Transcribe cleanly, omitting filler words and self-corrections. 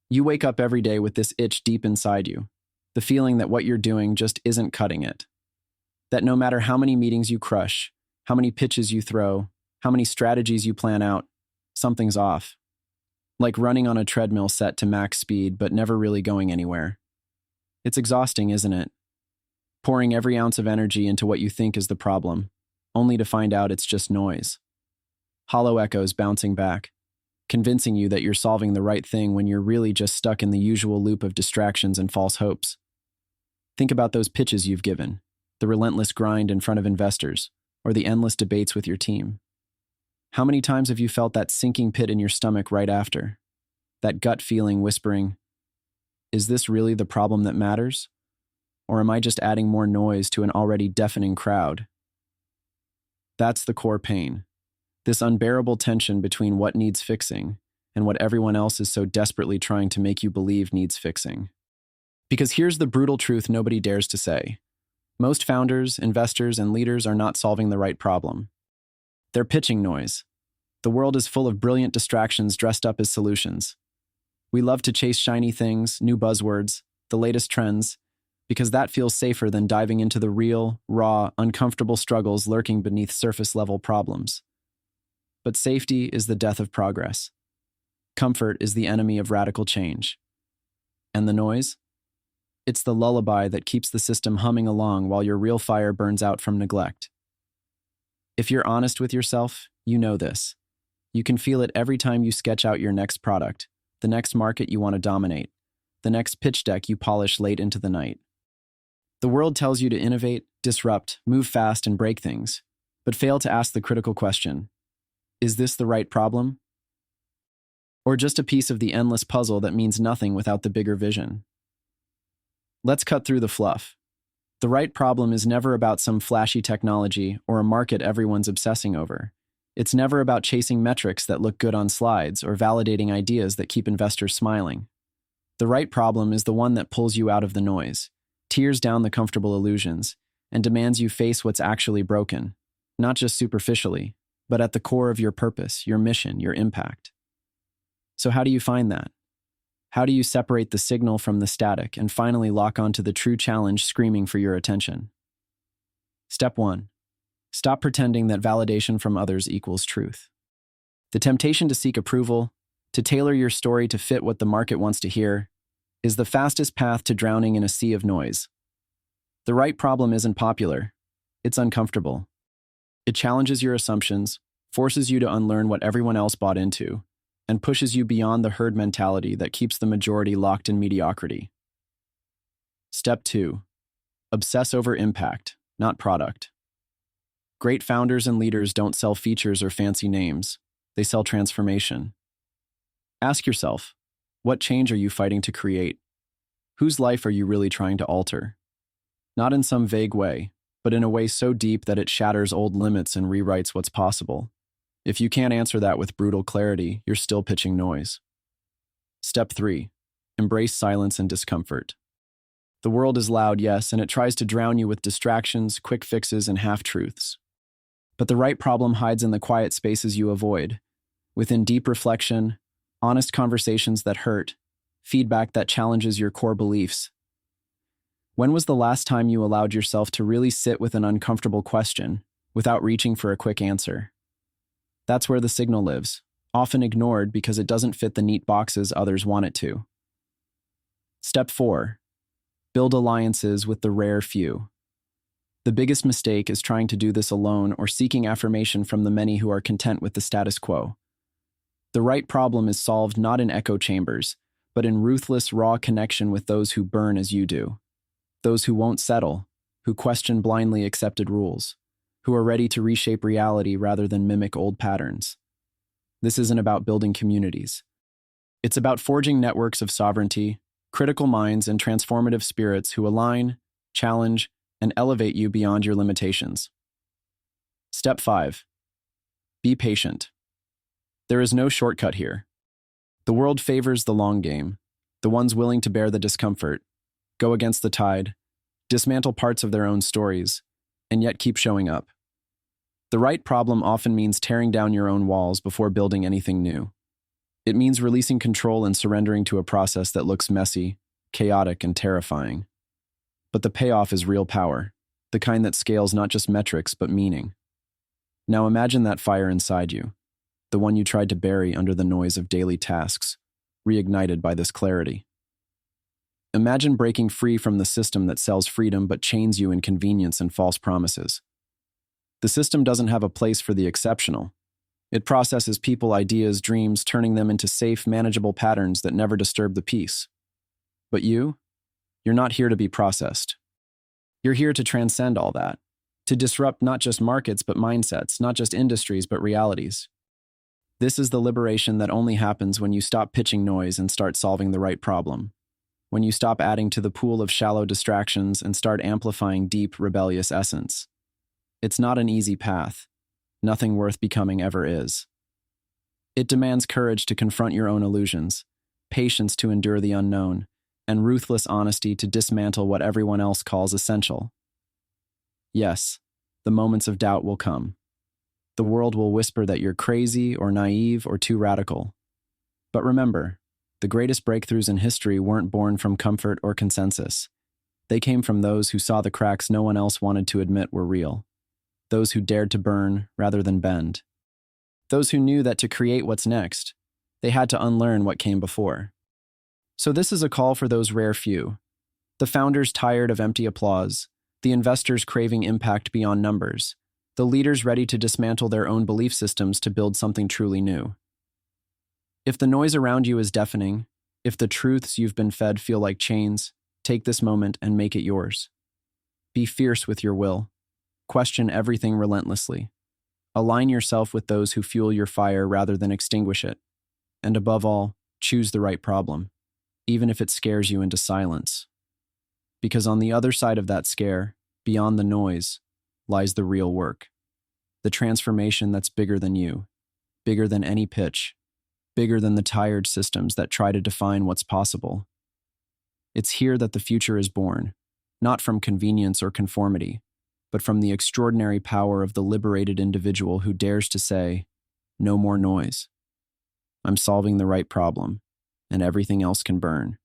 You wake up every day with this itch deep inside you, the feeling that what you're doing just isn't cutting it. That no matter how many meetings you crush, how many pitches you throw, how many strategies you plan out, something's off. Like running on a treadmill set to max speed but never really going anywhere. It's exhausting, isn't it? Pouring every ounce of energy into what you think is the problem, only to find out it's just noise. Hollow echoes bouncing back, convincing you that you're solving the right thing when you're really just stuck in the usual loop of distractions and false hopes. Think about those pitches you've given, the relentless grind in front of investors, or the endless debates with your team. How many times have you felt that sinking pit in your stomach right after? That gut feeling whispering, is this really the problem that matters? Or am I just adding more noise to an already deafening crowd? That's the core pain. This unbearable tension between what needs fixing and what everyone else is so desperately trying to make you believe needs fixing. Because here's the brutal truth nobody dares to say. Most founders, investors, and leaders are not solving the right problem. They're pitching noise. The world is full of brilliant distractions dressed up as solutions. We love to chase shiny things, new buzzwords, the latest trends, because that feels safer than diving into the real, raw, uncomfortable struggles lurking beneath surface-level problems. But safety is the death of progress. Comfort is the enemy of radical change. And the noise? It's the lullaby that keeps the system humming along while your real fire burns out from neglect. If you're honest with yourself, you know this. You can feel it every time you sketch out your next product, the next market you want to dominate, the next pitch deck you polish late into the night. The world tells you to innovate, disrupt, move fast, and break things, but fail to ask the critical question, is this the right problem? Or just a piece of the endless puzzle that means nothing without the bigger vision? Let's cut through the fluff. The right problem is never about some flashy technology or a market everyone's obsessing over. It's never about chasing metrics that look good on slides or validating ideas that keep investors smiling. The right problem is the one that pulls you out of the noise, tears down the comfortable illusions, and demands you face what's actually broken, not just superficially, but at the core of your purpose, your mission, your impact. So how do you find that? How do you separate the signal from the static and finally lock onto the true challenge screaming for your attention? Step 1. Stop pretending that validation from others equals truth. The temptation to seek approval, to tailor your story to fit what the market wants to hear, is the fastest path to drowning in a sea of noise. The right problem isn't popular. It's uncomfortable. It challenges your assumptions, forces you to unlearn what everyone else bought into, and pushes you beyond the herd mentality that keeps the majority locked in mediocrity. Step 2. Obsess over impact, not product. Great founders and leaders don't sell features or fancy names. They sell transformation. Ask yourself, what change are you fighting to create? Whose life are you really trying to alter? Not in some vague way, but in a way so deep that it shatters old limits and rewrites what's possible. If you can't answer that with brutal clarity, you're still pitching noise. Step 3. Embrace silence and discomfort. The world is loud, yes, and it tries to drown you with distractions, quick fixes, and half-truths. But the right problem hides in the quiet spaces you avoid, within deep reflection, honest conversations that hurt, feedback that challenges your core beliefs. When was the last time you allowed yourself to really sit with an uncomfortable question without reaching for a quick answer? That's where the signal lives, often ignored because it doesn't fit the neat boxes others want it to. Step 4. Build alliances with the rare few. The biggest mistake is trying to do this alone or seeking affirmation from the many who are content with the status quo. The right problem is solved not in echo chambers, but in ruthless, raw connection with those who burn as you do. Those who won't settle, who question blindly accepted rules, who are ready to reshape reality rather than mimic old patterns. This isn't about building communities. It's about forging networks of sovereignty, critical minds, and transformative spirits who align, challenge, and elevate you beyond your limitations. Step 5. Be patient. There is no shortcut here. The world favors the long game, the ones willing to bear the discomfort, go against the tide, dismantle parts of their own stories, and yet keep showing up. The right problem often means tearing down your own walls before building anything new. It means releasing control and surrendering to a process that looks messy, chaotic, and terrifying. But the payoff is real power, the kind that scales not just metrics but meaning. Now imagine that fire inside you, the one you tried to bury under the noise of daily tasks, reignited by this clarity. Imagine breaking free from the system that sells freedom but chains you in convenience and false promises. The system doesn't have a place for the exceptional. It processes people, ideas, dreams, turning them into safe, manageable patterns that never disturb the peace. But you're not here to be processed. You're here to transcend all that, to disrupt not just markets but mindsets, not just industries but realities. This is the liberation that only happens when you stop pitching noise and start solving the right problem. When you stop adding to the pool of shallow distractions and start amplifying deep, rebellious essence. It's not an easy path. Nothing worth becoming ever is. It demands courage to confront your own illusions, patience to endure the unknown, and ruthless honesty to dismantle what everyone else calls essential. Yes, the moments of doubt will come. The world will whisper that you're crazy or naive or too radical. But remember, the greatest breakthroughs in history weren't born from comfort or consensus. They came from those who saw the cracks no one else wanted to admit were real. Those who dared to burn rather than bend. Those who knew that to create what's next, they had to unlearn what came before. So this is a call for those rare few. The founders tired of empty applause, the investors craving impact beyond numbers, the leaders ready to dismantle their own belief systems to build something truly new. If the noise around you is deafening, if the truths you've been fed feel like chains, take this moment and make it yours. Be fierce with your will. Question everything relentlessly. Align yourself with those who fuel your fire rather than extinguish it. And above all, choose the right problem, even if it scares you into silence. Because on the other side of that scare, beyond the noise, lies the real work. The transformation that's bigger than you, bigger than any pitch, bigger than the tired systems that try to define what's possible. It's here that the future is born, not from convenience or conformity, but from the extraordinary power of the liberated individual who dares to say, "No more noise. I'm solving the right problem, and everything else can burn."